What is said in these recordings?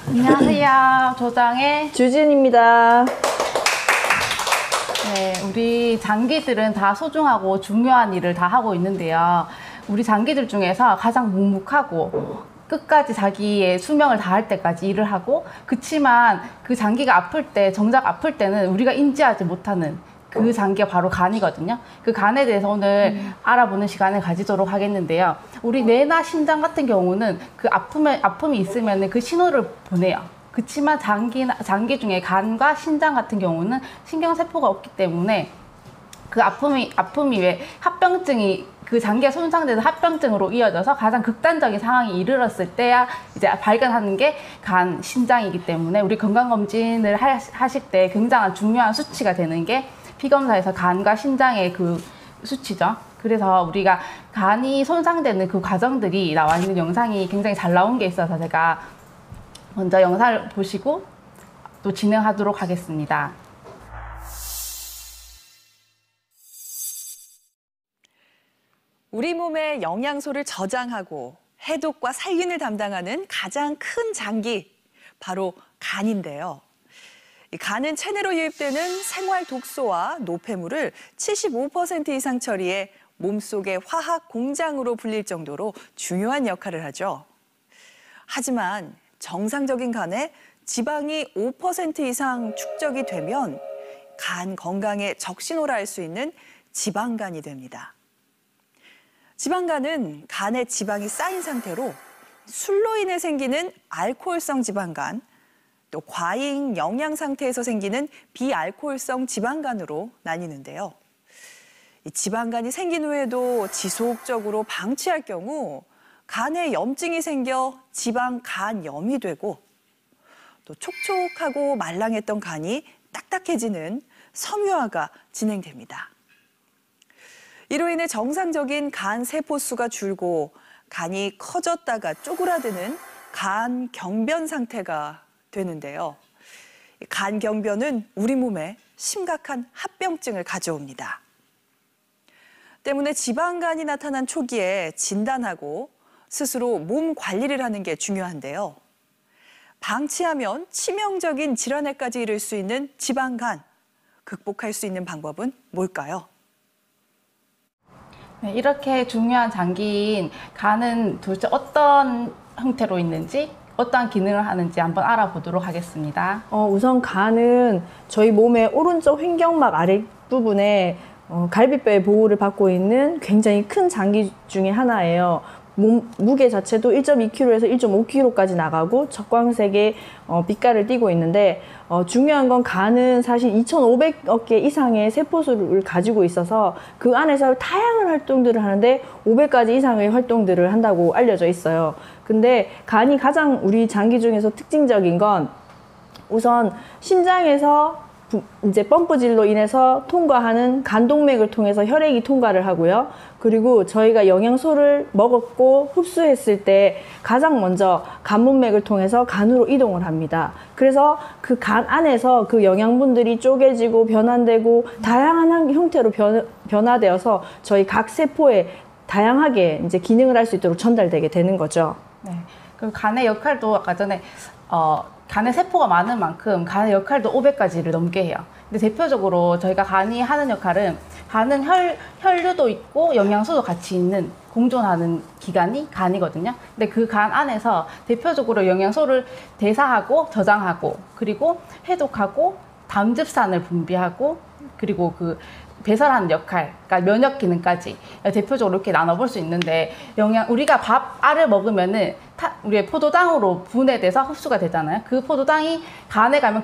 안녕하세요. 조장의 주진입니다. 네, 우리 장기들은 다 소중하고 중요한 일을 다 하고 있는데요. 우리 장기들 중에서 가장 묵묵하고 끝까지 자기의 수명을 다할 때까지 일을 하고, 그치만 그 장기가 아플 때, 정작 아플 때는 우리가 인지하지 못하는 그 장기가 바로 간이거든요. 그 간에 대해서 오늘 알아보는 시간을 가지도록 하겠는데요. 우리 뇌나 심장 같은 경우는 그 아픔이 있으면 그 신호를 보내요. 그치만 장기 중에 간과 심장 같은 경우는 신경세포가 없기 때문에 그 아픔이 왜 합병증이 그 장기가 손상돼서 합병증으로 이어져서 가장 극단적인 상황이 이르렀을 때야 이제 발견하는 게 간, 심장이기 때문에 우리 건강검진을 하실 때 굉장한 중요한 수치가 되는 게 피검사에서 간과 심장의 그 수치죠. 그래서 우리가 간이 손상되는 그 과정들이 나와 있는 영상이 굉장히 잘 나온 게 있어서 제가 먼저 영상을 보시고 또 진행하도록 하겠습니다. 우리 몸의 영양소를 저장하고 해독과 살균을 담당하는 가장 큰 장기, 바로 간인데요. 이 간은 체내로 유입되는 생활 독소와 노폐물을 75% 이상 처리해 몸속의 화학 공장으로 불릴 정도로 중요한 역할을 하죠. 하지만 정상적인 간에 지방이 5% 이상 축적이 되면 간 건강에 적신호라 할 수 있는 지방간이 됩니다. 지방간은 간에 지방이 쌓인 상태로 술로 인해 생기는 알코올성 지방간, 또 과잉 영양 상태에서 생기는 비알코올성 지방간으로 나뉘는데요. 이 지방간이 생긴 후에도 지속적으로 방치할 경우 간에 염증이 생겨 지방간염이 되고, 또 촉촉하고 말랑했던 간이 딱딱해지는 섬유화가 진행됩니다. 이로 인해 정상적인 간 세포수가 줄고 간이 커졌다가 쪼그라드는 간경변 상태가 되는데요. 간경변은 우리 몸에 심각한 합병증을 가져옵니다. 때문에 지방간이 나타난 초기에 진단하고 스스로 몸 관리를 하는 게 중요한데요. 방치하면 치명적인 질환에까지 이를 수 있는 지방간, 극복할 수 있는 방법은 뭘까요? 네, 이렇게 중요한 장기인 간은 도대체 어떤 형태로 있는지, 어떠한 기능을 하는지 한번 알아보도록 하겠습니다. 우선 간은 저희 몸의 오른쪽 횡격막 아랫부분에 갈비뼈의 보호를 받고 있는 굉장히 큰 장기 중에 하나예요. 무게 자체도 1.2kg에서 1.5kg까지 나가고 적광색의 빛깔을 띠고 있는데, 중요한 건 간은 사실 2,500억 개 이상의 세포수를 가지고 있어서 그 안에서 다양한 활동들을 하는데 500가지 이상의 활동들을 한다고 알려져 있어요. 근데 간이 가장 우리 장기 중에서 특징적인 건 우선 심장에서 이제 펌프질로 인해서 통과하는 간동맥을 통해서 혈액이 통과를 하고요. 그리고 저희가 영양소를 먹었고 흡수했을 때 가장 먼저 간문맥을 통해서 간으로 이동을 합니다. 그래서 그 간 안에서 그 영양분들이 쪼개지고 변환되고 다양한 형태로 변화되어서 저희 각 세포에 다양하게 이제 기능을 할 수 있도록 전달되게 되는 거죠. 네. 그리고 간의 역할도 아까 전에 간의 세포가 많은 만큼 간의 역할도 500가지를 넘게 해요. 근데 대표적으로 저희가 간이 하는 역할은, 간은 혈류도 있고 영양소도 같이 있는 공존하는 기관이 간이거든요. 근데 그 간 안에서 대표적으로 영양소를 대사하고 저장하고, 그리고 해독하고, 담즙산을 분비하고, 그리고 그 배설하는 역할, 그러니까 면역 기능까지 대표적으로 이렇게 나눠볼 수 있는데, 우리가 알을 먹으면은 우리의 포도당으로 분해돼서 흡수가 되잖아요. 그 포도당이 간에 가면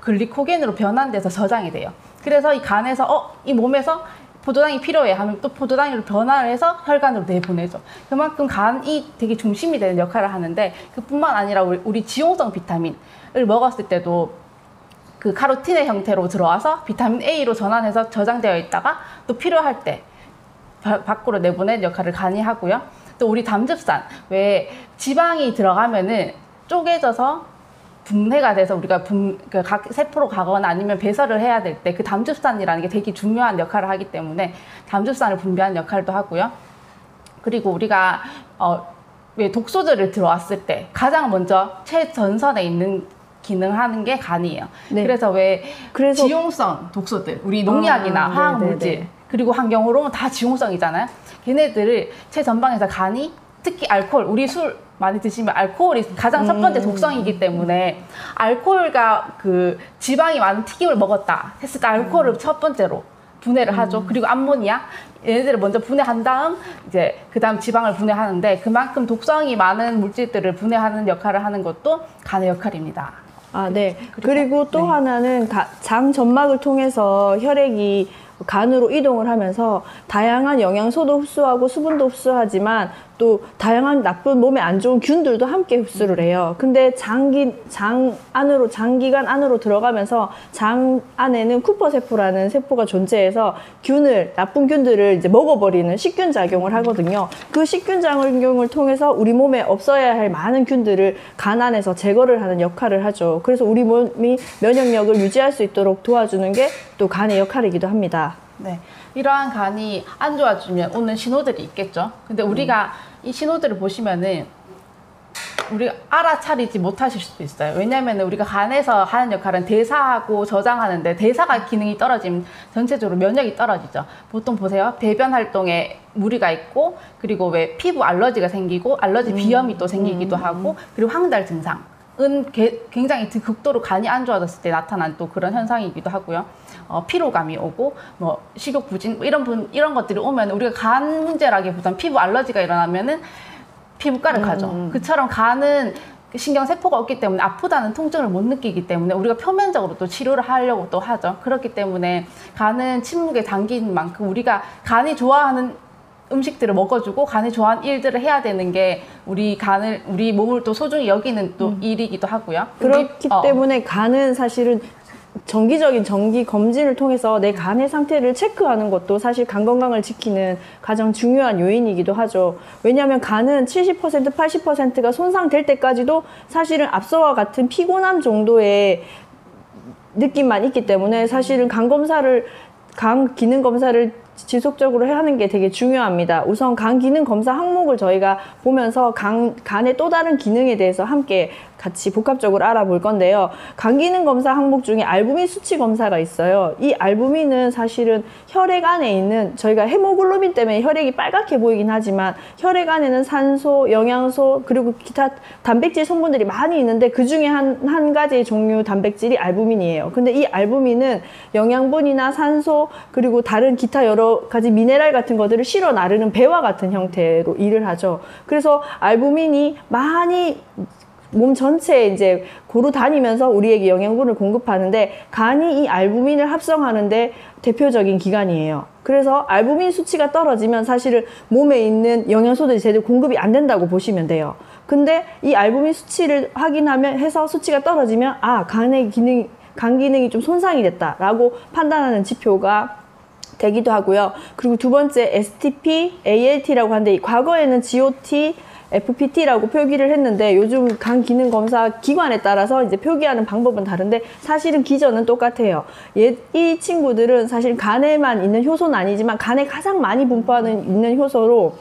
글리코겐으로 변환돼서 저장이 돼요. 그래서 이 간에서 이 몸에서 포도당이 필요해 하면 또 포도당으로 변화를 해서 혈관으로 내보내죠. 그만큼 간이 되게 중심이 되는 역할을 하는데, 그뿐만 아니라 우리 지용성 비타민을 먹었을 때도 그 카로틴의 형태로 들어와서 비타민 A로 전환해서 저장되어 있다가 또 필요할 때 밖으로 내보내는 역할을 간이 하고요. 또 우리 담즙산, 왜 지방이 들어가면은 쪼개져서 분해가 돼서 우리가 각 세포로 가거나 아니면 배설을 해야 될 때 그 담즙산이라는 게 되게 중요한 역할을 하기 때문에 담즙산을 분비하는 역할도 하고요. 그리고 우리가 왜 독소들을 들어왔을 때 가장 먼저 최전선에 있는 기능하는 게 간이에요. 네. 그래서 그래서 지용성 독소들, 우리 농약이나 화학 네네네. 물질, 그리고 환경 호르몬 다 지용성이잖아요. 걔네들을 최전방에서 간이, 특히 알코올, 우리 술 많이 드시면 알코올이 가장 첫 번째 독성이기 때문에 알코올과 그 지방이 많은 튀김을 먹었다 했을 때 알코올을 첫 번째로 분해를 하죠. 그리고 암모니아, 얘네들을 먼저 분해한 다음 이제 그다음 지방을 분해하는데, 그만큼 독성이 많은 물질들을 분해하는 역할을 하는 것도 간의 역할입니다. 아, 네. 그리고 또 네. 하나는 장 점막을 통해서 혈액이 간으로 이동을 하면서 다양한 영양소도 흡수하고 수분도 흡수하지만 또 다양한 나쁜 몸에 안 좋은 균들도 함께 흡수를 해요. 근데 장기간 안으로 들어가면서 장 안에는 쿠퍼 세포라는 세포가 존재해서 나쁜 균들을 이제 먹어버리는 식균 작용을 하거든요. 그 식균 작용을 통해서 우리 몸에 없어야 할 많은 균들을 간 안에서 제거를 하는 역할을 하죠. 그래서 우리 몸이 면역력을 유지할 수 있도록 도와주는 게 또 간의 역할이기도 합니다. 네, 이러한 간이 안 좋아지면 오는 신호들이 있겠죠. 근데 우리가 이 신호들을 보시면은 우리가 알아차리지 못하실 수도 있어요. 왜냐하면 우리가 간에서 하는 역할은 대사하고 저장하는데, 대사가 기능이 떨어지면 전체적으로 면역이 떨어지죠. 보통 보세요, 배변 활동에 무리가 있고, 그리고 왜 피부 알러지가 생기고 알러지 비염이 또 생기기도 하고, 그리고 황달 증상은 굉장히 극도로 간이 안 좋아졌을 때 나타난 또 그런 현상이기도 하고요. 피로감이 오고, 뭐 식욕 부진, 이런 것들이 오면 우리가 간 문제라기보다는 피부 알러지가 일어나면은 피부과를 가죠. 그처럼 간은 신경세포가 없기 때문에 아프다는 통증을 못 느끼기 때문에 우리가 표면적으로 또 치료를 하려고 또 하죠. 그렇기 때문에 간은 침묵에 담긴 만큼 우리가 간이 좋아하는 음식들을 먹어주고 간이 좋아하는 일들을 해야 되는 게 우리 몸을 또 소중히 여기는 또 일이기도 하고요. 그렇기 때문에 간은 사실은 정기적인 정기 검진을 통해서 내 간의 상태를 체크하는 것도 사실 간 건강을 지키는 가장 중요한 요인이기도 하죠. 왜냐하면 간은 70%, 80%가 손상될 때까지도 사실은 앞서와 같은 피곤함 정도의 느낌만 있기 때문에 사실은 간 기능 검사를 지속적으로 하는 게 되게 중요합니다. 우선 간 기능 검사 항목을 저희가 보면서 간의 또 다른 기능에 대해서 함께 같이 복합적으로 알아볼 건데요. 간 기능 검사 항목 중에 알부민 수치 검사가 있어요. 이 알부민은 사실은 혈액 안에 있는, 저희가 헤모글로빈 때문에 혈액이 빨갛게 보이긴 하지만 혈액 안에는 산소, 영양소, 그리고 기타 단백질 성분들이 많이 있는데 그 중에 한 가지의 종류 단백질이 알부민이에요. 근데 이 알부민은 영양분이나 산소, 그리고 다른 기타 여러 가지 미네랄 같은 것들을 실어 나르는 배와 같은 형태로 일을 하죠. 그래서 알부민이 많이 몸 전체에 이제 고루 다니면서 우리에게 영양분을 공급하는데, 간이 이 알부민을 합성하는데 대표적인 기관이에요. 그래서 알부민 수치가 떨어지면 사실은 몸에 있는 영양소들이 제대로 공급이 안 된다고 보시면 돼요. 근데 이 알부민 수치를 해서 수치가 떨어지면 간 기능이 좀 손상이 됐다라고 판단하는 지표가 되기도 하고요. 그리고 두 번째 STP, ALT라고 하는데 과거에는 GOT, FPT라고 표기를 했는데 요즘 간 기능 검사 기관에 따라서 이제 표기하는 방법은 다른데 사실은 기전은 똑같아요. 이 친구들은 사실 간에만 있는 효소는 아니지만 간에 가장 많이 분포하는 있는 효소로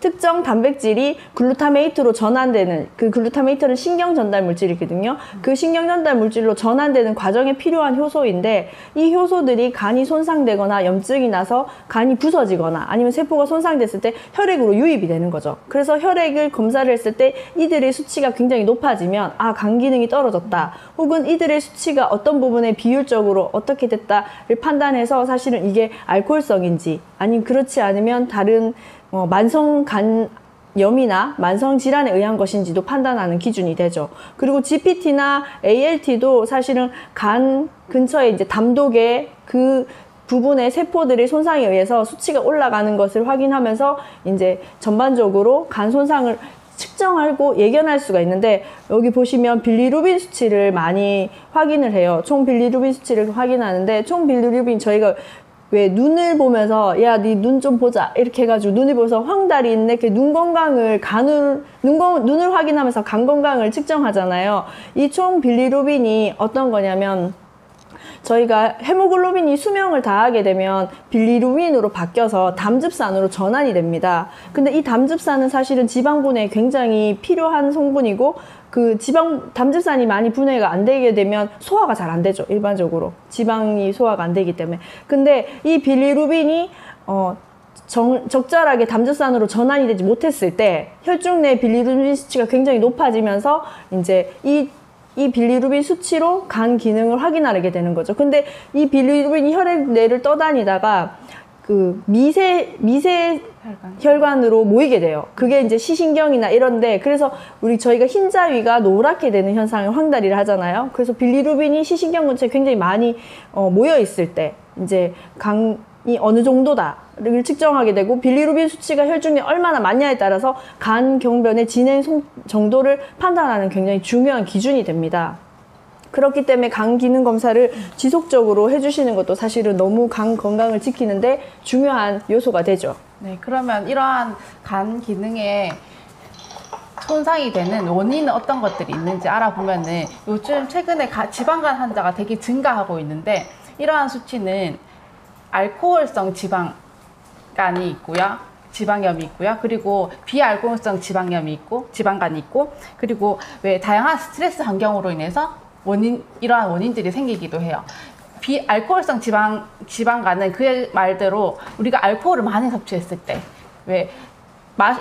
특정 단백질이 글루타메이트로 전환되는, 그 글루타메이트는 신경 전달 물질이거든요. 그 신경 전달 물질로 전환되는 과정에 필요한 효소인데, 이 효소들이 간이 손상되거나 염증이 나서 간이 부서지거나 아니면 세포가 손상됐을 때 혈액으로 유입이 되는 거죠. 그래서 혈액을 검사를 했을 때 이들의 수치가 굉장히 높아지면 간 기능이 떨어졌다, 혹은 이들의 수치가 어떤 부분에 비율적으로 어떻게 됐다를 판단해서 사실은 이게 알코올성인지 아니면 그렇지 않으면 다른 만성 간염이나 만성 질환에 의한 것인지도 판단하는 기준이 되죠. 그리고 GPT나 ALT도 사실은 간 근처에 이제 담독의 그 부분의 세포들의 손상에 의해서 수치가 올라가는 것을 확인하면서 이제 전반적으로 간 손상을 측정하고 예견할 수가 있는데, 여기 보시면 빌리루빈 수치를 많이 확인을 해요. 총 빌리루빈 수치를 확인하는데, 총 빌리루빈 저희가 왜 눈을 보면서 야, 네 눈 좀 보자 이렇게 해가지고 눈을 보면서 황달이 있네, 이렇게 눈 건강을 눈을 확인하면서 간 건강을 측정하잖아요. 이 총 빌리루빈이 어떤 거냐면 저희가 헤모글로빈이 수명을 다하게 되면 빌리루빈으로 바뀌어서 담즙산으로 전환이 됩니다. 근데 이 담즙산은 사실은 지방 분해에 굉장히 필요한 성분이고 그 담즙산이 많이 분해가 안 되게 되면 소화가 잘 안 되죠. 일반적으로 지방이 소화가 안 되기 때문에. 근데 이 빌리루빈이 적절하게 담즙산으로 전환이 되지 못했을 때 혈중 내 빌리루빈 수치가 굉장히 높아지면서 이제 이 빌리루빈 수치로 간 기능을 확인하게 되는 거죠. 근데 이 빌리루빈이 혈액 내를 떠다니다가 그 미세 혈관으로 모이게 돼요. 그게 이제 시신경이나 이런데, 그래서 저희가 흰자위가 노랗게 되는 현상을 황다리를 하잖아요. 그래서 빌리루빈이 시신경 근처에 굉장히 많이 모여 있을 때 이제 강이 어느 정도다를 측정하게 되고, 빌리루빈 수치가 혈중에 얼마나 많냐에 따라서 간 경변의 진행 정도를 판단하는 굉장히 중요한 기준이 됩니다. 그렇기 때문에 간 기능 검사를 지속적으로 해주시는 것도 사실은 너무 간 건강을 지키는데 중요한 요소가 되죠. 네, 그러면 이러한 간 기능에 손상이 되는 원인은 어떤 것들이 있는지 알아보면은 요즘 최근에 지방간 환자가 되게 증가하고 있는데, 이러한 수치는 알코올성 지방간이 있고요. 지방염이 있고요. 그리고 비알코올성 지방염이 있고, 지방간이 있고, 그리고 왜 다양한 스트레스 환경으로 인해서 이러한 원인들이 생기기도 해요. 비알코올성 지방간은 그 말대로 우리가 알코올을 많이 섭취했을 때, 왜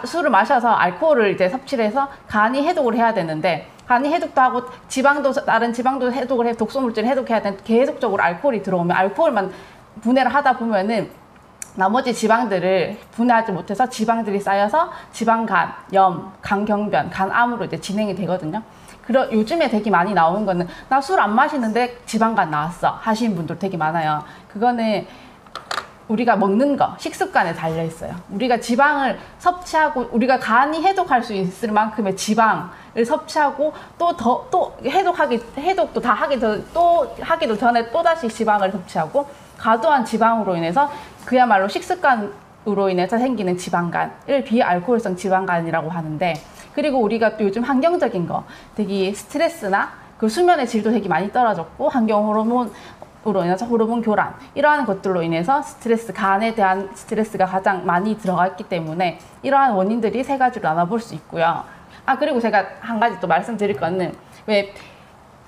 술을 마셔서 알코올을 이제 섭취를 해서 간이 해독을 해야 되는데, 간이 해독도 하고 다른 지방도 해독을 해, 독소물질을 해독해야 되는데 계속적으로 알코올이 들어오면 알코올만 분해를 하다 보면은 나머지 지방들을 분해하지 못해서 지방들이 쌓여서 지방간, 염, 간경변, 간암으로 이제 진행이 되거든요. 요즘에 되게 많이 나오는 거는 나 술 안 마시는데 지방간 나왔어 하시는 분들 되게 많아요. 그거는 우리가 먹는 거, 식습관에 달려 있어요. 우리가 지방을 섭취하고, 우리가 간이 해독할 수 있을 만큼의 지방을 섭취하고, 또 해독도 다 하기도 전에 또 다시 지방을 섭취하고, 과도한 지방으로 인해서 그야말로 식습관으로 인해서 생기는 지방간을 비알코올성 지방간이라고 하는데, 그리고 우리가 또 요즘 환경적인 거, 되게 스트레스나 그 수면의 질도 되게 많이 떨어졌고, 환경 호르몬으로 인해서 호르몬 교란, 이러한 것들로 인해서 간에 대한 스트레스가 가장 많이 들어갔기 때문에 이러한 원인들이 세 가지로 나눠볼 수 있고요. 그리고 제가 한 가지 또 말씀드릴 거는, 왜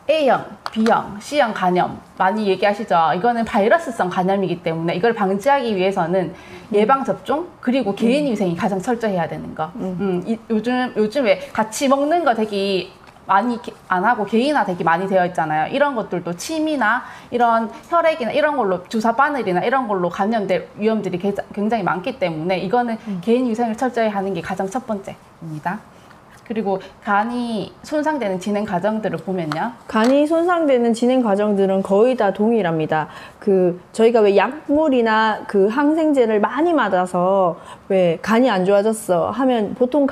A형, B형, C형 간염 많이 얘기하시죠. 이거는 바이러스성 간염이기 때문에 이걸 방지하기 위해서는 예방접종, 그리고 개인위생이 가장 철저해야 되는 거. 요즘에 같이 먹는 거 되게 많이 안 하고 개인화 되게 많이 되어 있잖아요. 이런 것들도 침이나 이런 혈액이나 이런 걸로, 주사 바늘이나 이런 걸로 감염될 위험들이 굉장히 많기 때문에 이거는 개인위생을 철저히 하는 게 가장 첫 번째입니다. 그리고 간이 손상되는 진행 과정들을 보면요. 간이 손상되는 진행 과정들은 거의 다 동일합니다. 저희가 왜 약물이나 항생제를 많이 맞아서 왜 간이 안 좋아졌어 하면 보통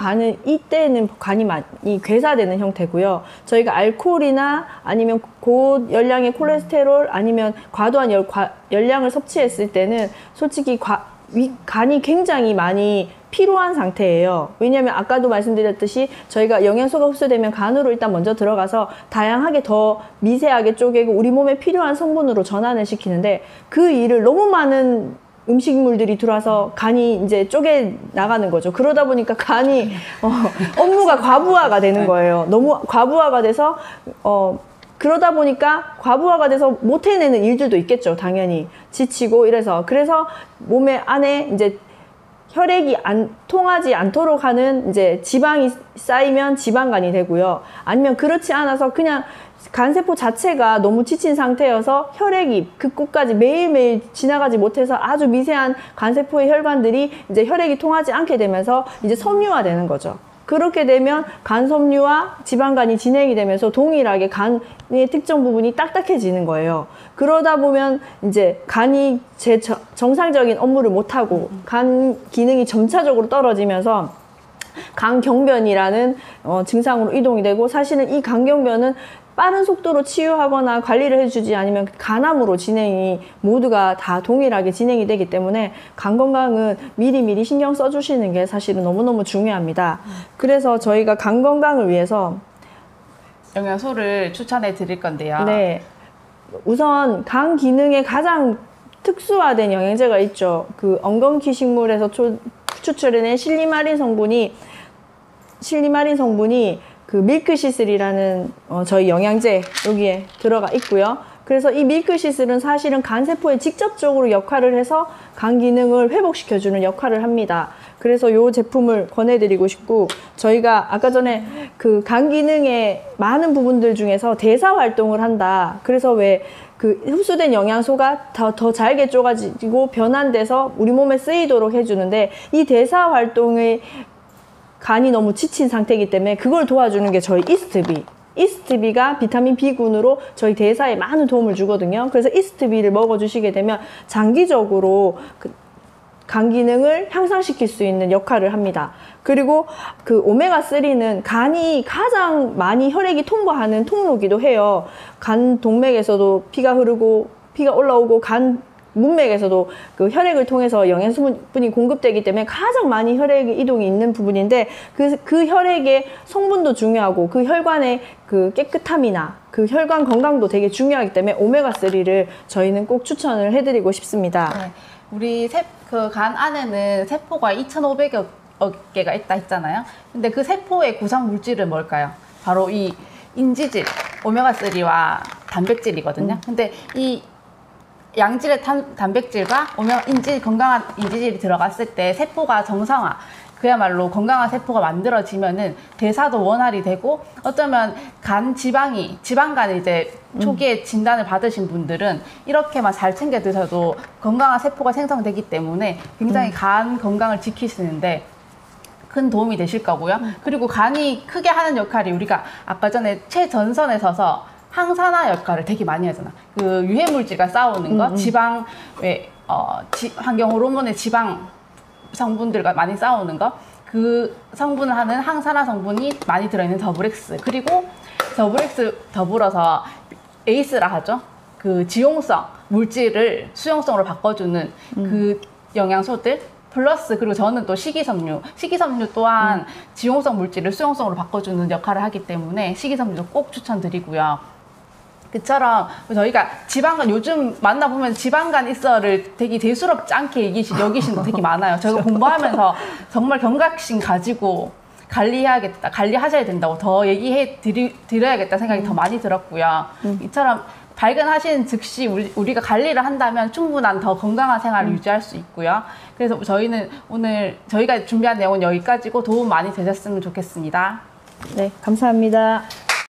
이때는 간이 많이 괴사되는 형태고요. 저희가 알코올이나 아니면 고열량의 콜레스테롤 아니면 과도한 열량을 섭취했을 때는 솔직히 간이 굉장히 많이 필요한 상태예요. 왜냐하면 아까도 말씀드렸듯이 저희가 영양소가 흡수되면 간으로 일단 먼저 들어가서 다양하게 더 미세하게 쪼개고 우리 몸에 필요한 성분으로 전환을 시키는데, 그 일을 너무 많은 음식물들이 들어와서 간이 이제 쪼개 나가는 거죠. 그러다 보니까 간이 업무가 과부하가 되는 거예요. 너무 과부하가 돼서 그러다 보니까 과부하가 돼서 못 해내는 일들도 있겠죠. 당연히 지치고 그래서 몸에 안에 이제 혈액이 통하지 않도록 하는 이제 지방이 쌓이면 지방간이 되고요. 아니면 그렇지 않아서 그냥 간세포 자체가 너무 지친 상태여서 혈액이 그 끝까지 매일매일 지나가지 못해서 아주 미세한 간세포의 혈관들이 이제 혈액이 통하지 않게 되면서 이제 섬유화되는 거죠. 그렇게 되면 간섬유와 지방간이 진행이 되면서 동일하게 간의 특정 부분이 딱딱해지는 거예요. 그러다 보면 이제 간이 정상적인 업무를 못하고 간 기능이 점차적으로 떨어지면서 간경변이라는 증상으로 이동이 되고, 사실은 이 간경변은 빠른 속도로 치유하거나 관리를 해주지 않으면 간암으로 진행이 모두가 다 동일하게 진행이 되기 때문에 간 건강은 미리미리 신경 써주시는 게 사실은 너무너무 중요합니다. 그래서 저희가 간 건강을 위해서 영양소를 추천해 드릴 건데요. 네. 우선 간 기능에 가장 특수화된 영양제가 있죠. 그 엉겅퀴 식물에서 추출해낸 실리마린 성분이 그 밀크시슬이라는 저희 영양제 여기에 들어가 있고요. 그래서 이 밀크시슬은 사실은 간 세포에 직접적으로 역할을 해서 간 기능을 회복시켜주는 역할을 합니다. 그래서 이 제품을 권해드리고 싶고, 저희가 아까 전에 그 간 기능의 많은 부분들 중에서 대사 활동을 한다. 그래서 왜 그 흡수된 영양소가 더 잘게 쪼가지고 변환돼서 우리 몸에 쓰이도록 해주는데, 이 대사 활동의 간이 너무 지친 상태이기 때문에 그걸 도와주는 게 저희 이스트비. 이스트비가 비타민 B군으로 저희 대사에 많은 도움을 주거든요. 그래서 이스트비를 먹어주시게 되면 장기적으로 간 기능을 향상시킬 수 있는 역할을 합니다. 그리고 그 오메가3는 간이 가장 많이 혈액이 통과하는 통로기도 해요. 간 동맥에서도 피가 흐르고 피가 올라오고 간 문맥에서도 그 혈액을 통해서 영양소분이 공급되기 때문에 가장 많이 혈액 이동이 있는 부분인데, 그 혈액의 성분도 중요하고 그 혈관의 그 깨끗함이나 그 혈관 건강도 되게 중요하기 때문에 오메가3를 저희는 꼭 추천을 해드리고 싶습니다. 네. 우리 그 간 안에는 세포가 2,500여 개가 있다 했잖아요. 근데 그 세포의 구성 물질은 뭘까요? 바로 이 인지질, 오메가3와 단백질이거든요. 근데 이 양질의 단백질과 건강한 인지질이 들어갔을 때 세포가 정상화, 그야말로 건강한 세포가 만들어지면은 대사도 원활히 되고, 어쩌면 지방간을 이제 초기에 진단을 받으신 분들은 이렇게만 잘 챙겨 드셔도 건강한 세포가 생성되기 때문에 굉장히 간 건강을 지키시는데 큰 도움이 되실 거고요. 그리고 간이 크게 하는 역할이, 우리가 아까 전에 최전선에 서서 항산화 역할을 되게 많이 하잖아. 그 유해물질과 싸우는 거, 환경 호르몬의 지방 성분들과 많이 싸우는 거, 그 성분을 하는 항산화 성분이 많이 들어있는 더블엑스, 그리고 더블엑스 더불어서 에이스라 하죠. 그 지용성 물질을 수용성으로 바꿔주는 그 영양소들 플러스, 그리고 저는 또 식이섬유 또한 지용성 물질을 수용성으로 바꿔주는 역할을 하기 때문에 식이섬유도 꼭 추천드리고요. 그처럼 저희가 지방간, 요즘 만나보면 지방간 있어를 되게 대수롭지 않게 여기시는 분 되게 많아요. 저희가 공부하면서 정말 경각심 가지고 관리하셔야 된다고 더 얘기해 드려야겠다 생각이 더 많이 들었고요. 이처럼 발견하신 즉시 우리가 관리를 한다면 충분한 더 건강한 생활을 유지할 수 있고요. 그래서 저희는 오늘 저희가 준비한 내용은 여기까지고 도움 많이 되셨으면 좋겠습니다. 네, 감사합니다.